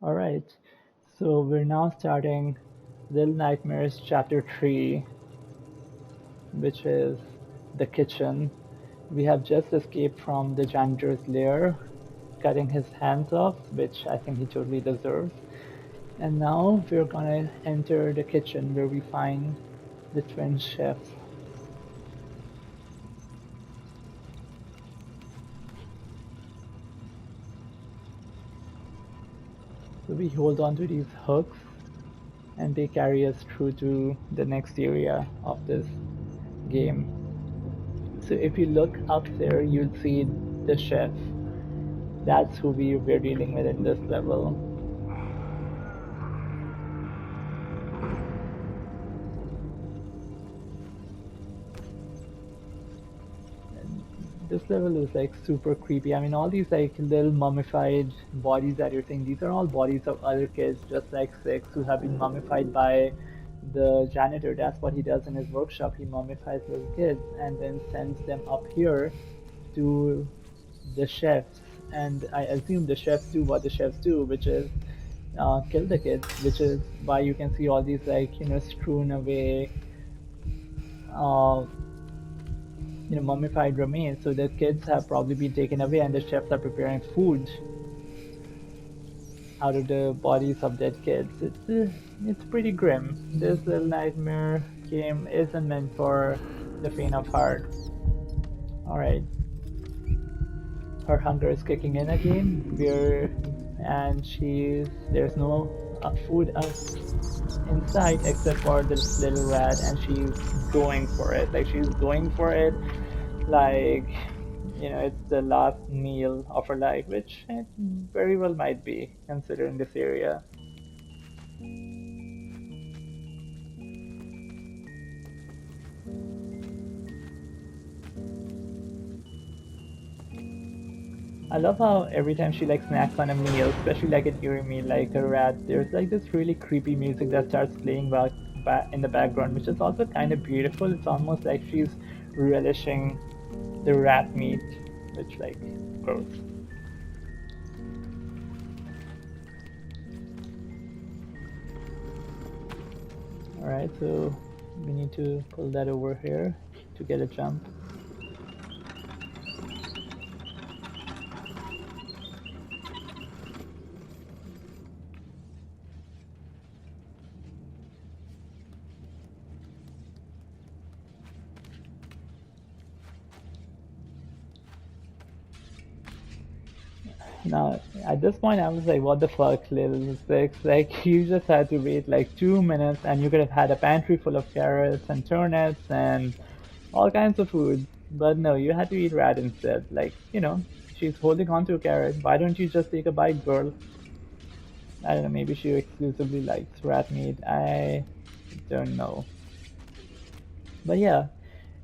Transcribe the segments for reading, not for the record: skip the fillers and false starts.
Alright, so we're now starting Little Nightmares Chapter 3, which is the kitchen. We have just escaped from the janitor's lair, cutting his hands off, which I think he totally deserves. And now we're gonna enter the kitchen where we find the twin chefs. So we hold on to these hooks and they carry us through to the next area of this game. So if you look up there, you'll see the chef. That's who we're dealing with in this level. This level is like super creepy. I mean, all these like little mummified bodies that you're seeing, these are all bodies of other kids, just like Six, who have been mummified by the janitor. That's what he does in his workshop. He mummifies little kids and then sends them up here to the chefs. And I assume the chefs do what the chefs do, which is kill the kids, which is why you can see all these like strewn away uh, mummified remains. So the kids have probably been taken away, and the chefs are preparing food out of the bodies of dead kids. It's pretty grim. This Little Nightmare game isn't meant for the faint of heart. All right, her hunger is kicking in again. And there's no food in sight except for this little rat, and she's going for it. Like she's going for it, like it's the last meal of her life, which it very well might be considering this area. I love how every time she like snacks on a meal, especially like an eerie meal like a rat, there's like this really creepy music that starts playing back in the background, which is also kind of beautiful. It's almost like she's relishing the rat meat, which like gross. Alright, so we need to pull that over here to get a jump. Now, at this point, I was like, what the fuck, Little Six? Like, you just had to wait like 2 minutes and you could have had a pantry full of carrots and turnips and all kinds of food. But no, you had to eat rat instead. Like, she's holding on to a carrot. Why don't you just take a bite, girl? I don't know, maybe she exclusively likes rat meat. I don't know. But yeah,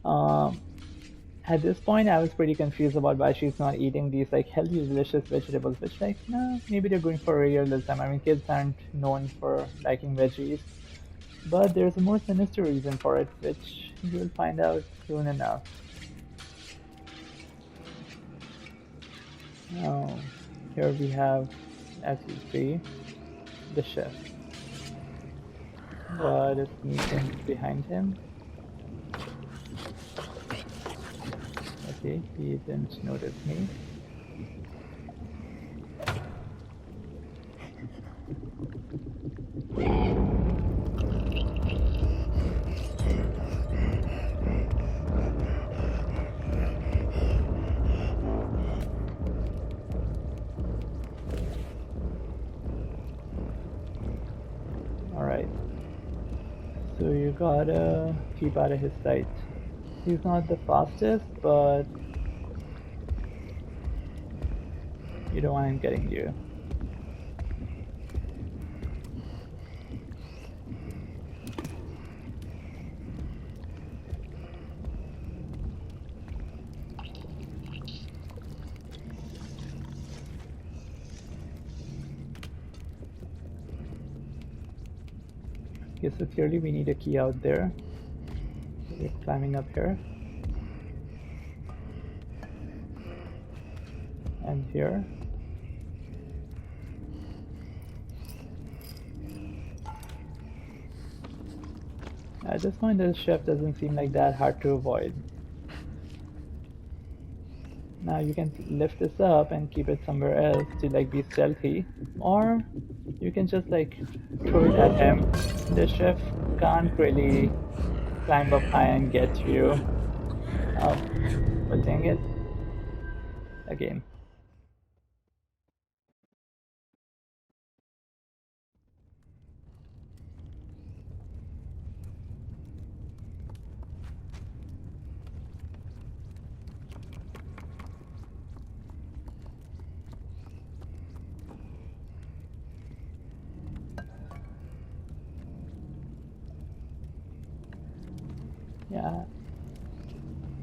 um, at this point, I was pretty confused about why she's not eating these like healthy, delicious vegetables. Which like, no, maybe they're going for realism. I mean, kids aren't known for liking veggies, but there's a more sinister reason for it, which you'll find out soon enough. Oh, here we have, as you see, the chef. What is sneaking behind him? Okay, he didn't notice me. Alright, so you gotta keep out of his sight. He's not the fastest, but you don't want him getting you. Okay, so clearly we need a key out there. So we're climbing up here. And here. At this point, the chef doesn't seem like that hard to avoid. Now you can lift this up and keep it somewhere else to like be stealthy, or you can just like throw it at him. The chef can't really climb up high and get you. Oh, but dang it. Again. Yeah.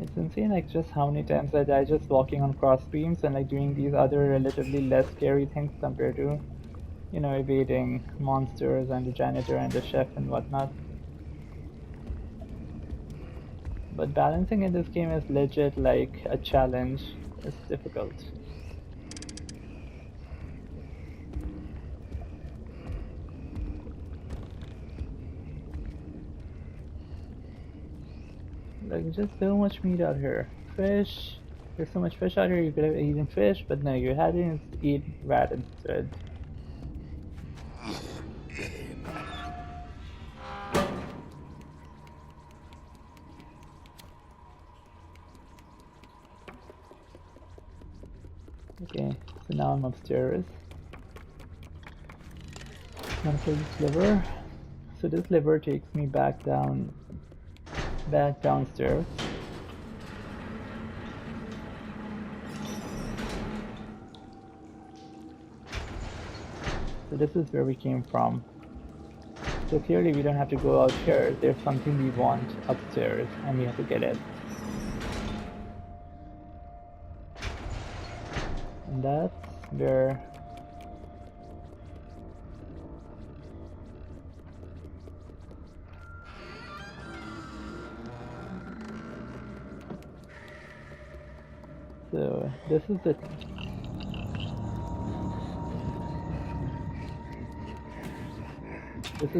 It's insane like just how many times I die just walking on cross beams and like doing these other relatively less scary things compared to, you know, evading monsters and the janitor and the chef and whatnot. But balancing in this game is legit like a challenge. It's difficult. Like just so much meat out here. Fish. There's so much fish out here. You could have eaten fish, but no, you had to eat rat instead. Okay, so now I'm upstairs. I'm gonna kill this liver. So this liver takes me back downstairs. So this is where we came from. So clearly we don't have to go out here. There's something we want upstairs and we have to get it. And that's where so this is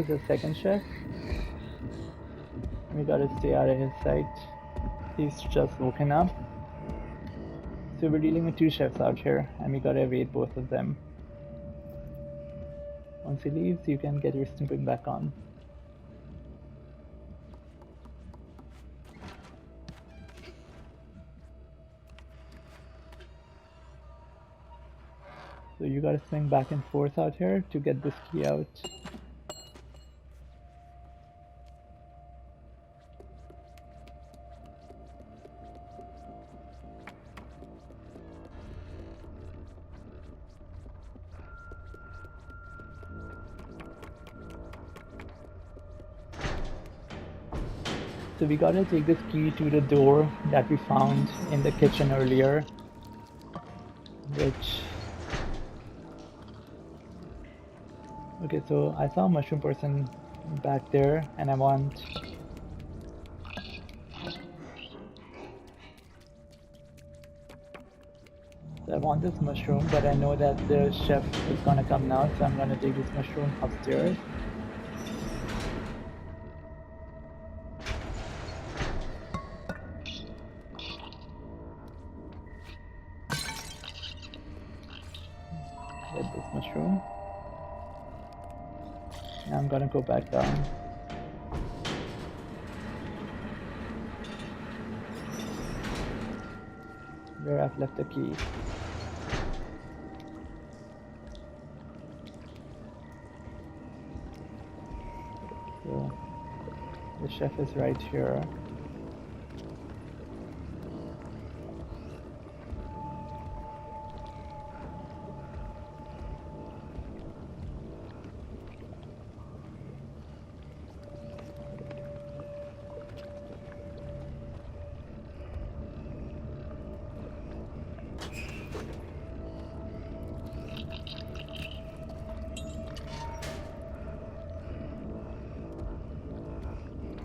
the second chef. We gotta stay out of his sight. He's just woken up. So we're dealing with two chefs out here, and we gotta evade both of them. Once he leaves, you can get your snooping back on. So you gotta swing back and forth out here to get this key out. So we gotta take this key to the door that we found in the kitchen earlier, which... Okay, so I saw a mushroom person back there, and I want... So I want this mushroom, but I know that the chef is gonna come now, so I'm gonna take this mushroom upstairs. Get this mushroom. Now I'm gonna go back down. Where I've left the key. So the chef is right here.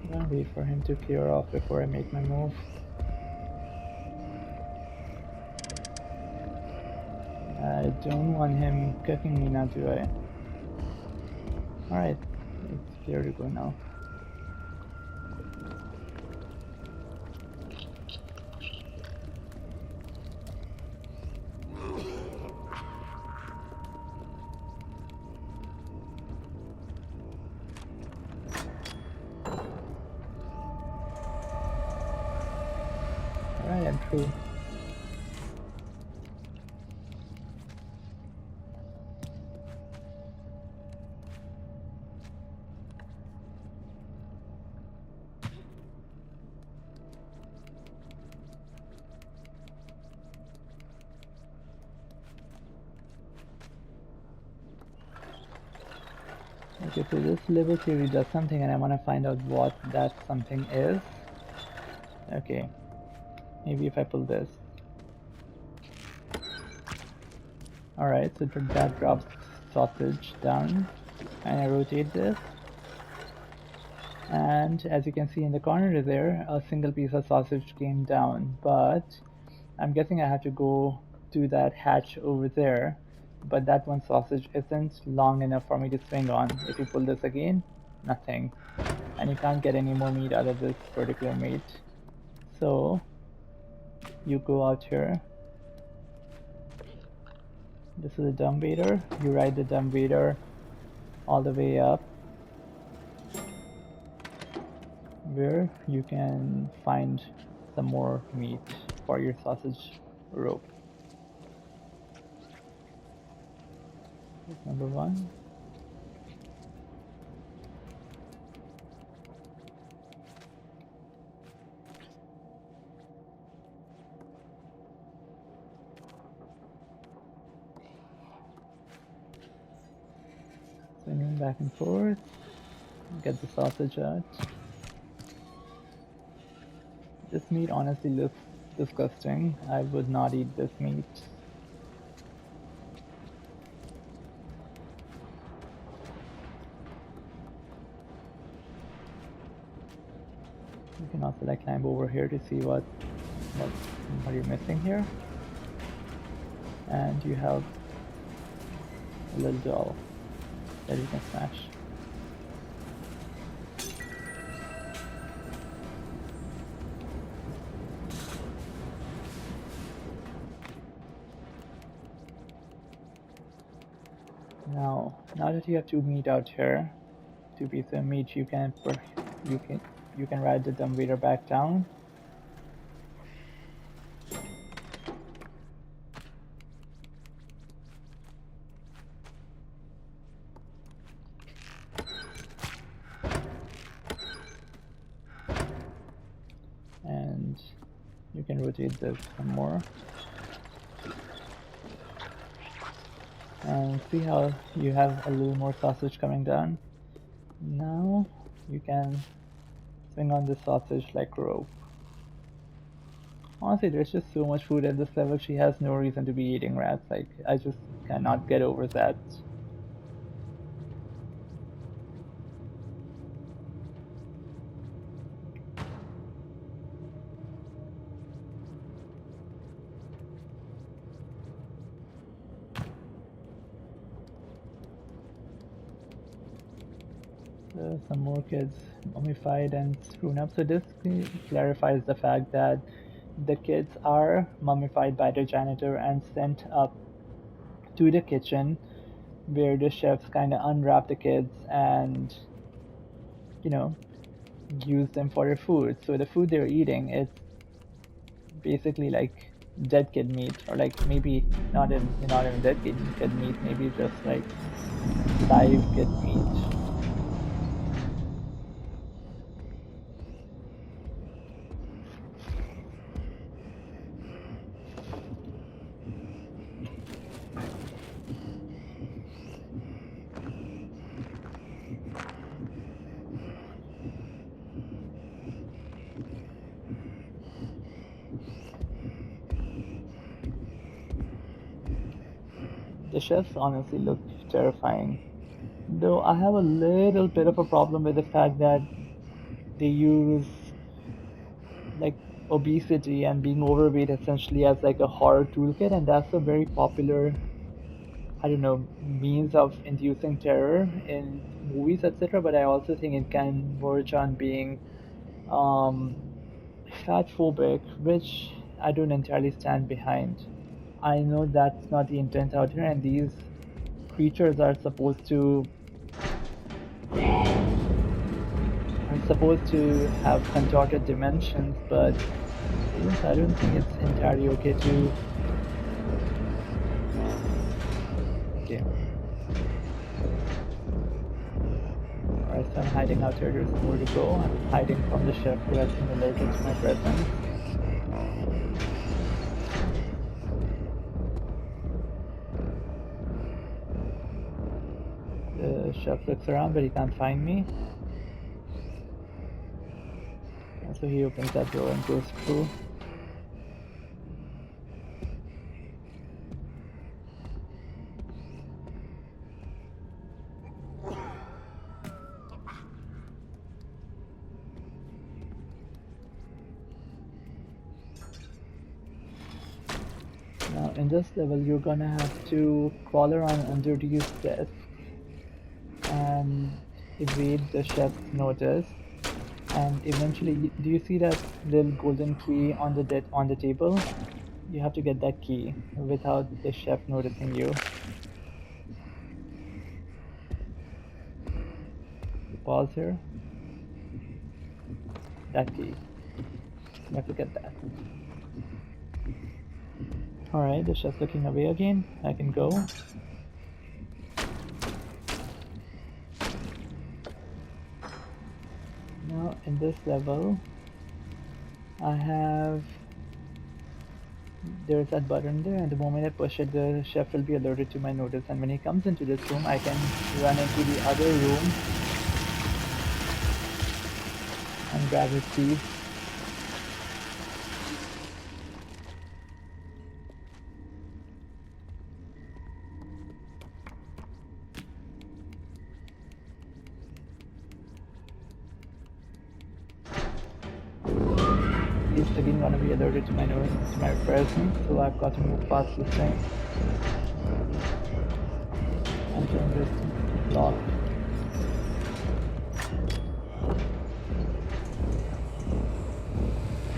I'm gonna wait for him to clear off before I make my move. I don't want him cooking me now, do I? Alright, it's clear to go now. True. Okay, so this level theory does something and I want to find out what that something is. Okay, maybe if I pull this. Alright, so that drops sausage down, and I rotate this. And as you can see in the corner there, a single piece of sausage came down, but I'm guessing I have to go to that hatch over there, but that one sausage isn't long enough for me to swing on. If you pull this again, nothing. And you can't get any more meat out of this particular meat. So you go out here. This is a dumbwaiter. You ride the dumbwaiter all the way up, where you can find some more meat for your sausage rope. That's number one. Swinging back and forth, get the sausage out. This meat honestly looks disgusting. I would not eat this meat. You can also like climb over here to see what you're missing here. And you have a little doll that you can smash. Now that you have two meat out here, two pieces of meat, you can ride the dumbwaiter back down. And you can rotate this some more. And see how you have a little more sausage coming down? Now you can swing on this sausage like rope. Honestly, there's just so much food at this level, she has no reason to be eating rats. Like, I just cannot get over that. Some more kids mummified and strewn up. So this clarifies the fact that the kids are mummified by the janitor and sent up to the kitchen, where the chefs kind of unwrap the kids and, you know, use them for their food. So the food they're eating is basically like dead kid meat, or like maybe not even dead kid meat, maybe just like live kid meat. The chefs honestly look terrifying. Though I have a little bit of a problem with the fact that they use like obesity and being overweight essentially as like a horror toolkit, and that's a very popular, I don't know, means of inducing terror in movies, etc. But I also think it can verge on being fat phobic, which I don't entirely stand behind. I know that's not the intent out here, and these creatures are supposed to have contorted dimensions, but Yes, I don't think it's entirely okay to. Okay. Alright, so I'm hiding out here. There's more to go. I'm hiding from the chef who has been alerted to my presence. The chef looks around, but he can't find me. And so he opens that door and goes through. Now in this level you're gonna have to crawl around under these desks and evade the chef's notice. And eventually, do you see that little golden key on the table? You have to get that key without the chef noticing you. Pause here. That key. You have to get that. Alright, the chef's looking away again. I can go. Now in this level, there's that button there, and the moment I push it, the chef will be alerted to my notice, and when he comes into this room, I can run into the other room and grab his keys. He's again gonna be alerted to my presence, so I've got to move past this thing. I'm turning this lock.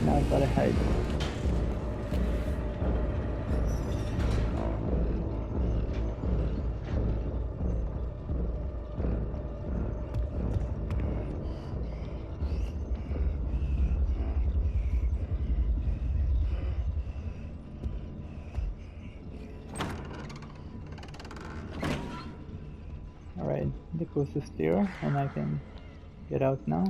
Now I've gotta hide. Alright, the coast is clear and I can get out now.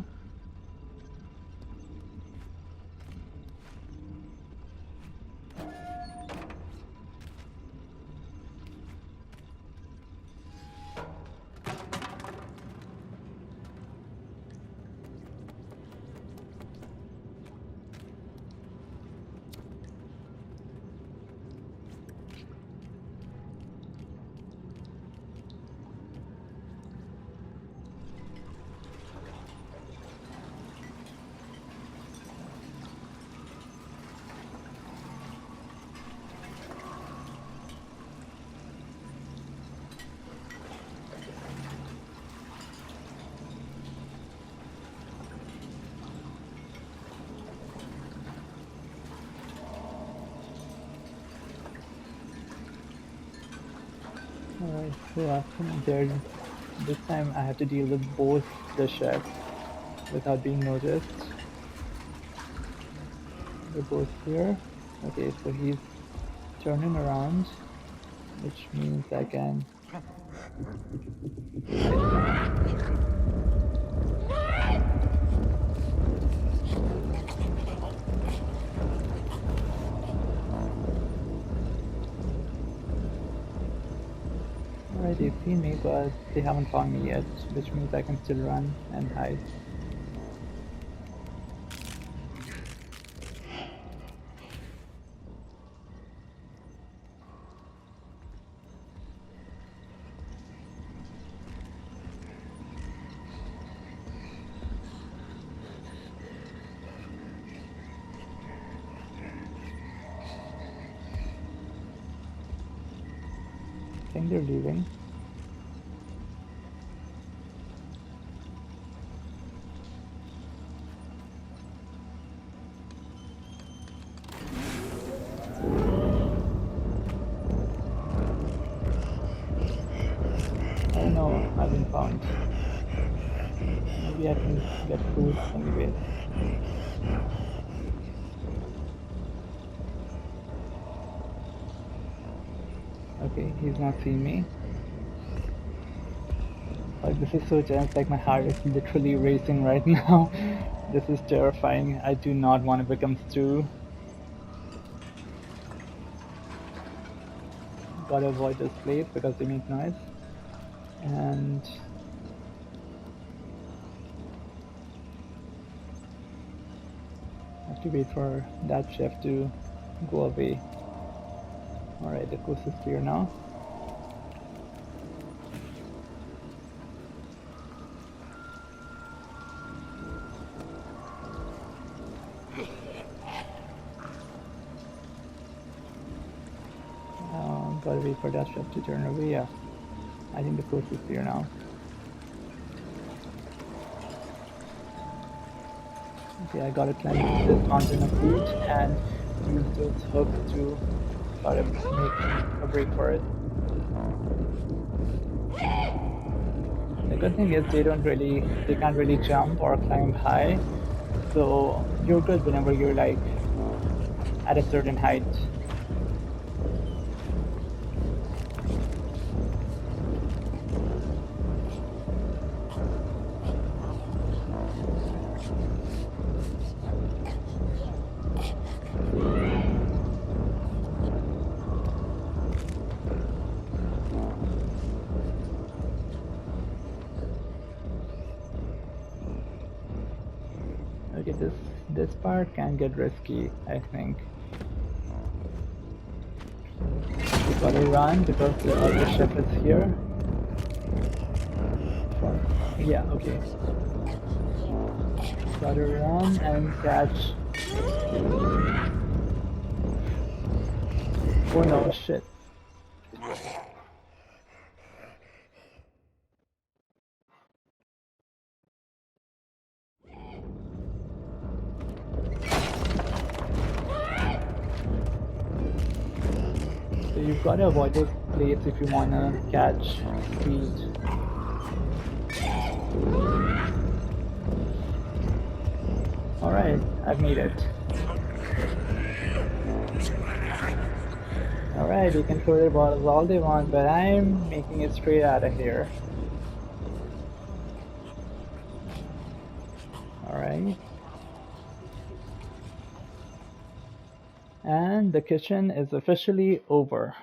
Alright, so after this time I have to deal with both the chefs without being noticed. They're both here. Okay, so he's turning around, which means I can... Alright, they've seen me, but they haven't found me yet, which means I can still run and hide. I think they're leaving. Oh no, I've been found. Maybe I can get food anyway. Okay, he's not seeing me. Like, this is so tense, like my heart is literally racing right now. This is terrifying. I do not want to become stew. Gotta avoid this place because they make noise. And I have to wait for that chef to go away. Alright, the coast is clear now. Gotta wait for that chef to turn away. Yeah, I think the coast is clear now. Okay, I gotta climb this mountain of food and use those hooks to try to make a break for it. The good thing is they can't really jump or climb high, so you're good whenever you're like at a certain height. Okay, this part can get risky, I think. We gotta run because the other ship is here. Yeah, okay. Gotta run and catch. Oh no, shit. So you've got to avoid those plates if you wanna catch speed. Alright, I've made it. Alright, you can throw their bottles all they want, but I'm making it straight out of here. Alright. And the kitchen is officially over.